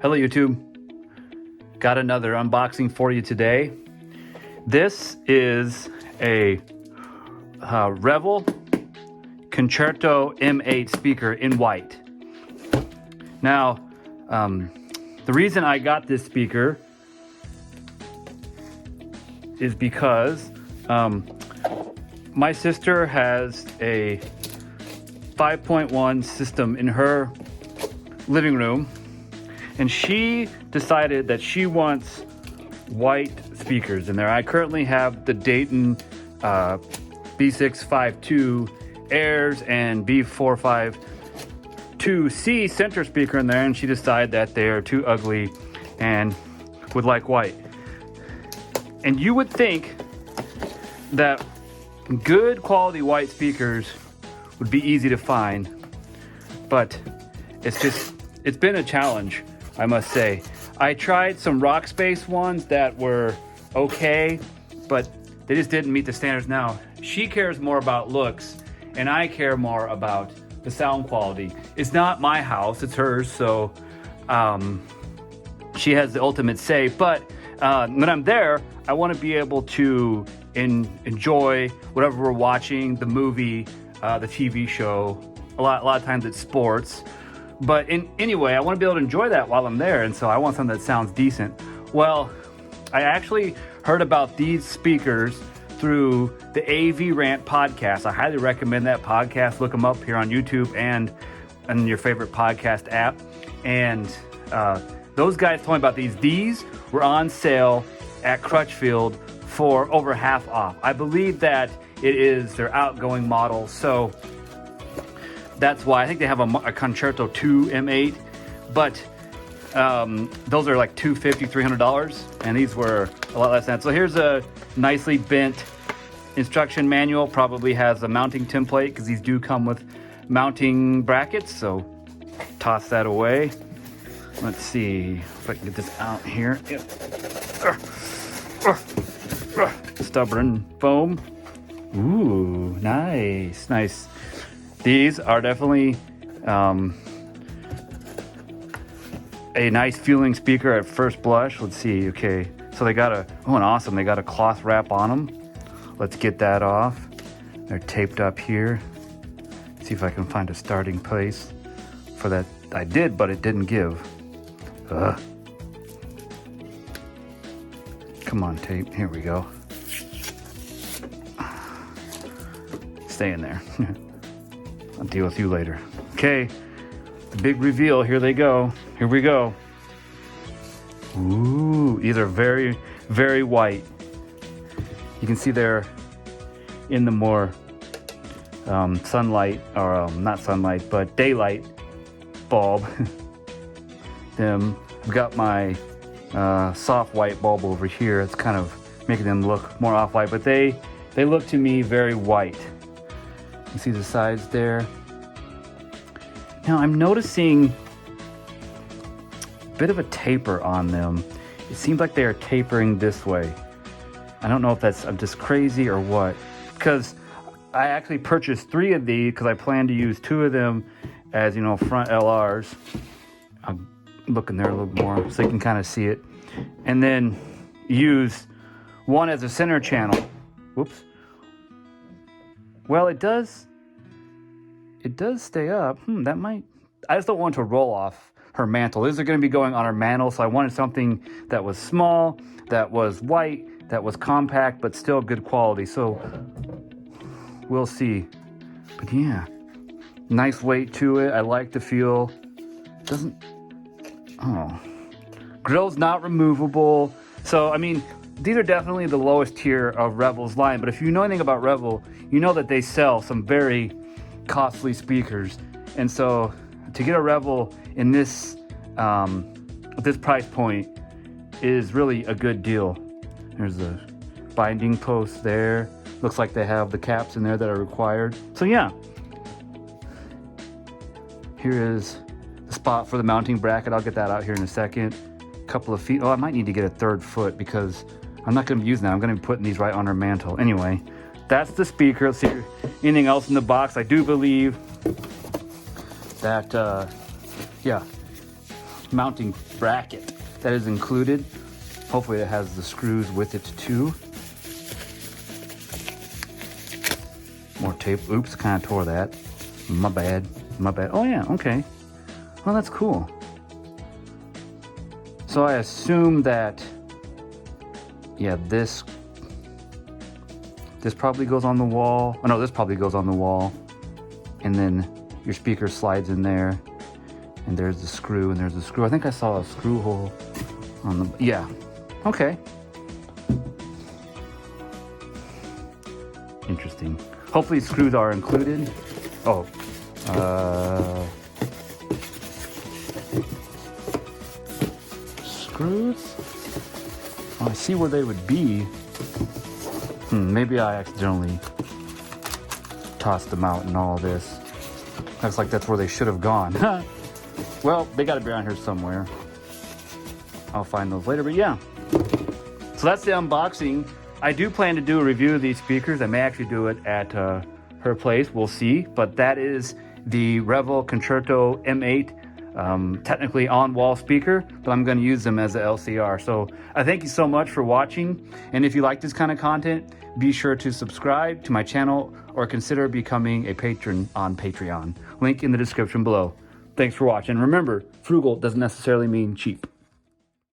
Hello YouTube, got another unboxing for you today. This is a Revel Concerta M8 speaker in white. Now, the reason I got this speaker is because my sister has a 5.1 system in her living room, and she decided that she wants white speakers in there. I currently have the Dayton B652 Airs and B452C center speaker in there, and she decided that they are too ugly and would like white. And you would think that good quality white speakers would be easy to find, but it's been a challenge, I must say. I tried some Rockspace ones that were okay, but they just didn't meet the standards. Now, she cares more about looks, and I care more about the sound quality. It's not my house, it's hers, so she has the ultimate say. But when I'm there, I want to be able to enjoy whatever we're watching, the movie, the TV show. A lot of times it's sports. But anyway, I want to be able to enjoy that while I'm there, and so I want something that sounds decent. Well, I actually heard about these speakers through the AV Rant podcast. I highly recommend that podcast. Look them up here on YouTube and on your favorite podcast app. And those guys told me about these. These were on sale at Crutchfield for over half off. I believe that it is their outgoing model, so that's why I think they have a Concerta 2 M8, but those are like $250, $300, and these were a lot less than that. So here's a nicely bent instruction manual. Probably has a mounting template because these do come with mounting brackets, so toss that away. Let's see if I can get this out here. Yep. Stubborn foam. Ooh, nice. These are definitely a nice feeling speaker at first blush. Let's see. Okay, so they got awesome. They got a cloth wrap on them. Let's get that off. They're taped up here. See if I can find a starting place for that. I did, but it didn't give. Come on, tape. Here we go. Stay in there. I'll deal with you later. Okay, the big reveal. Here they go. Here we go. Ooh, these are very, very white. You can see they're in the more sunlight, or not sunlight, but daylight bulb. I've got my soft white bulb over here. It's kind of making them look more off-white, but they look to me very white. You see the sides there. Now I'm noticing a bit of a taper on them. It seems like they are tapering this way. I don't know if I'm just crazy or what, because I actually purchased 3 of these because I plan to use 2 of them as, front LRs. I'm looking there a little more so you can kind of see it, and then use one as a center channel. Whoops. Well, it does stay up. That might... I just don't want to roll off her mantle. These are going to be going on her mantle, so I wanted something that was small, that was white, that was compact, but still good quality. So we'll see. But yeah, nice weight to it. I like the feel. Grill's not removable. So, I mean, these are definitely the lowest tier of Revel's line, but if you know anything about Revel, you know that they sell some very costly speakers. And so to get a Revel in this price point is really a good deal. There's the binding post there. Looks like they have the caps in there that are required. So yeah, here is the spot for the mounting bracket. I'll get that out here in a second. Couple of feet. Oh, I might need to get a 3rd foot because I'm not going to be using that. I'm going to be putting these right on her mantle. Anyway, that's the speaker. Let's see anything else in the box. I do believe that, yeah, mounting bracket that is included. Hopefully it has the screws with it too. More tape. Oops, kind of tore that. My bad. My bad. Oh yeah, okay. Well, that's cool. So I assume that, yeah, this probably goes on the wall. Oh no, this probably goes on the wall. And then your speaker slides in there. And there's the screw, and there's the screw. I think I saw a screw hole on the, yeah. Okay. Interesting. Hopefully screws are included. Oh. Screws? Oh, I see where they would be. Maybe I accidentally tossed them out in all this. Looks like that's where they should have gone. Well, they got to be around here somewhere. I'll find those later, but yeah. So that's the unboxing. I do plan to do a review of these speakers. I may actually do it at her place. We'll see. But that is the Revel Concerto M8, technically on-wall speaker, but I'm going to use them as a LCR. So I thank you so much for watching. And if you like this kind of content, be sure to subscribe to my channel or consider becoming a patron on Patreon. Link in the description below. Thanks for watching. Remember, frugal doesn't necessarily mean cheap.